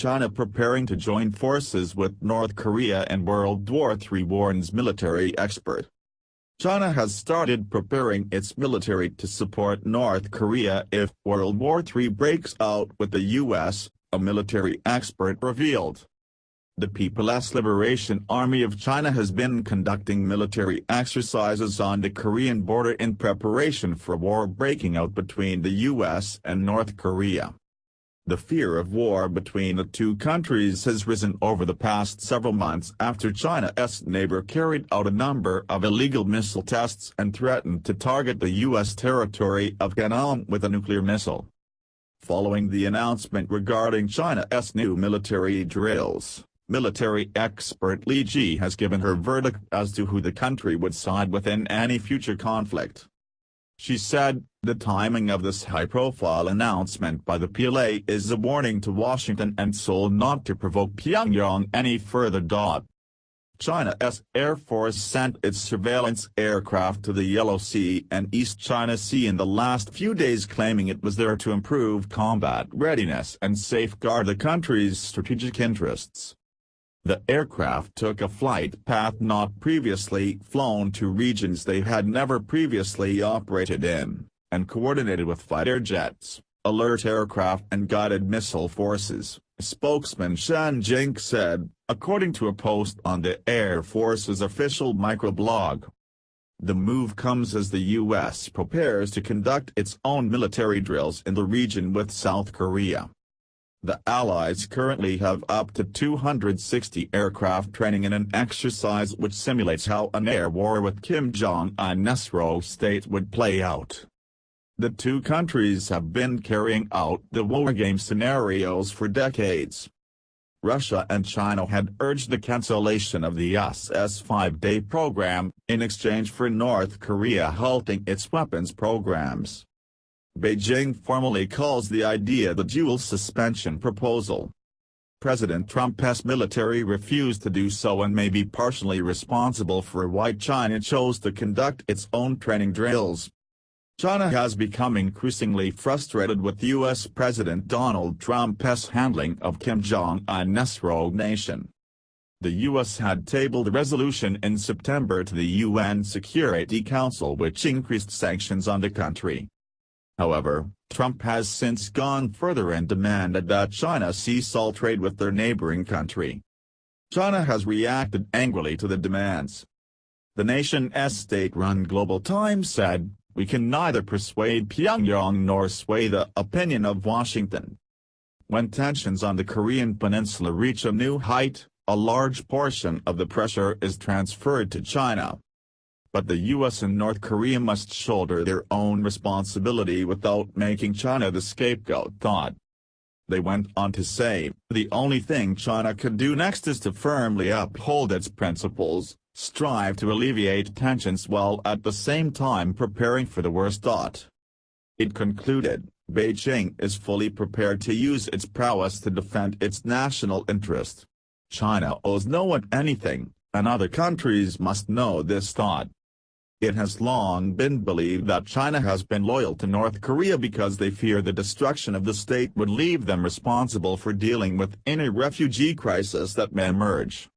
China preparing to join forces with North Korea in World War III, warns military expert. China has started preparing its military to support North Korea if World War III breaks out with the U.S., a military expert revealed. The People's Liberation Army of China has been conducting military exercises on the Korean border in preparation for war breaking out between the U.S. and North Korea. The fear of war between the two countries has risen over the past several months after China's neighbor carried out a number of illegal missile tests and threatened to target the U.S. territory of Guam with a nuclear missile. Following the announcement regarding China's new military drills, military expert Li Ji has given her verdict as to who the country would side with in any future conflict. She said, "The timing of this high-profile announcement by the PLA is a warning to Washington and Seoul not to provoke Pyongyang any further. China's Air Force sent its surveillance aircraft to the Yellow Sea and East China Sea in the last few days, claiming it was there to improve combat readiness and safeguard the country's strategic interests." The aircraft took a flight path not previously flown to regions they had never previously operated in, and coordinated with fighter jets, alert aircraft and guided missile forces, spokesman Shan Jing said, according to a post on the Air Force's official microblog. The move comes as the U.S. prepares to conduct its own military drills in the region with South Korea. The Allies currently have up to 260 aircraft training in an exercise which simulates how an air war with Kim Jong-un's state would play out. The two countries have been carrying out the wargame scenarios for decades. Russia and China had urged the cancellation of the US's 5-day program, in exchange for North Korea halting its weapons programs. Beijing formally calls the idea the dual suspension proposal. President Trump's military refused to do so and may be partially responsible for why China chose to conduct its own training drills. China has become increasingly frustrated with U.S. President Donald Trump's handling of Kim Jong-un's rogue nation. The U.S. had tabled a resolution in September to the UN Security Council which increased sanctions on the country. However, Trump has since gone further and demanded that China cease all trade with their neighboring country. China has reacted angrily to the demands. The nation's state-run Global Times said, "We can neither persuade Pyongyang nor sway the opinion of Washington." When tensions on the Korean peninsula reach a new height, a large portion of the pressure is transferred to China. But the U.S. and North Korea must shoulder their own responsibility without making China the scapegoat. They went on to say, "The only thing China could do next is to firmly uphold its principles, strive to alleviate tensions while at the same time preparing for the worst." It concluded, "Beijing is fully prepared to use its prowess to defend its national interest. China owes no one anything, and other countries must know this." It has long been believed that China has been loyal to North Korea because they fear the destruction of the state would leave them responsible for dealing with any refugee crisis that may emerge.